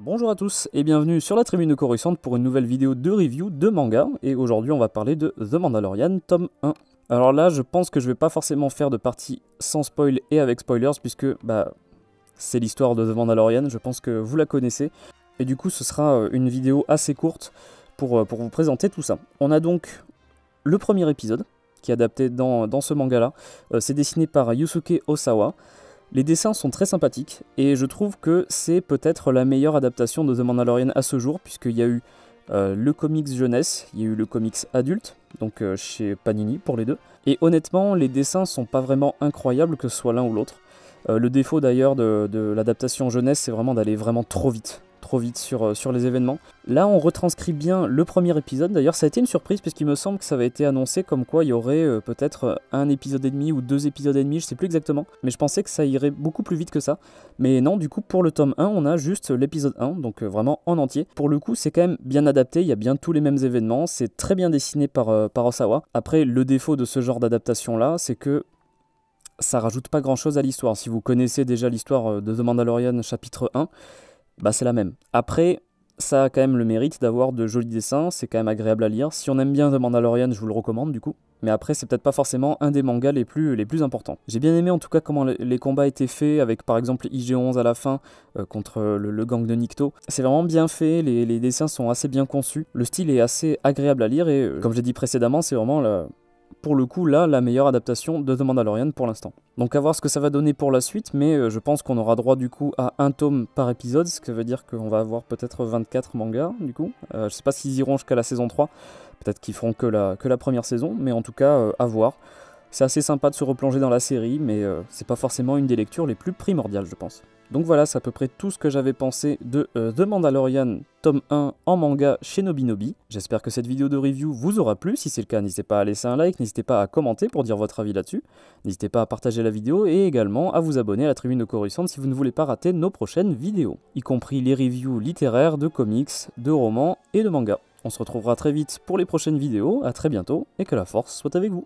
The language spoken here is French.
Bonjour à tous et bienvenue sur la Tribune de Coruscant pour une nouvelle vidéo de review de manga. Et aujourd'hui on va parler de The Mandalorian tome 1. Alors là je pense que je vais pas forcément faire de partie sans spoil et avec spoilers puisque c'est l'histoire de The Mandalorian, je pense que vous la connaissez. Et du coup ce sera une vidéo assez courte pour vous présenter tout ça. On a donc le premier épisode qui est adapté dans ce manga là. C'est dessiné par Yusuke Osawa. Les dessins sont très sympathiques et je trouve que c'est peut-être la meilleure adaptation de The Mandalorian à ce jour, puisqu'il y a eu le comics jeunesse, il y a eu le comics adulte, donc chez Panini pour les deux. Et honnêtement, les dessins sont pas vraiment incroyables que ce soit l'un ou l'autre. Le défaut d'ailleurs de l'adaptation jeunesse, c'est vraiment d'aller vraiment trop vite sur les événements. Là, on retranscrit bien le premier épisode. D'ailleurs, ça a été une surprise puisqu'il me semble que ça avait été annoncé comme quoi il y aurait peut-être un épisode et demi ou 2 épisodes et demi, je sais plus exactement. Mais je pensais que ça irait beaucoup plus vite que ça. Mais non, du coup, pour le tome 1, on a juste l'épisode 1, donc vraiment en entier. Pour le coup, c'est quand même bien adapté, il y a bien tous les mêmes événements, c'est très bien dessiné par Osawa. Après, le défaut de ce genre d'adaptation-là, c'est que ça rajoute pas grand-chose à l'histoire. Si vous connaissez déjà l'histoire de The Mandalorian chapitre 1, c'est la même. Après, ça a quand même le mérite d'avoir de jolis dessins, c'est quand même agréable à lire. Si on aime bien The Mandalorian, je vous le recommande du coup. Mais après, c'est peut-être pas forcément un des mangas les plus importants. J'ai bien aimé en tout cas comment les combats étaient faits, avec par exemple IG-11 à la fin, contre le gang de Nikto. C'est vraiment bien fait, les dessins sont assez bien conçus. Le style est assez agréable à lire et, comme j'ai dit précédemment, c'est vraiment pour le coup, là, la meilleure adaptation de The Mandalorian pour l'instant. Donc à voir ce que ça va donner pour la suite, mais je pense qu'on aura droit du coup à un tome par épisode, ce qui veut dire qu'on va avoir peut-être 24 mangas du coup. Je sais pas s'ils iront jusqu'à la saison 3, peut-être qu'ils feront que la première saison, mais en tout cas, à voir. C'est assez sympa de se replonger dans la série, mais c'est pas forcément une des lectures les plus primordiales, je pense. Donc voilà, c'est à peu près tout ce que j'avais pensé de The Mandalorian tome 1 en manga chez Nobinobi. J'espère que cette vidéo de review vous aura plu. Si c'est le cas, n'hésitez pas à laisser un like, n'hésitez pas à commenter pour dire votre avis là-dessus. N'hésitez pas à partager la vidéo et également à vous abonner à la Tribune de Coruscant si vous ne voulez pas rater nos prochaines vidéos, y compris les reviews littéraires de comics, de romans et de mangas. On se retrouvera très vite pour les prochaines vidéos, à très bientôt et que la force soit avec vous.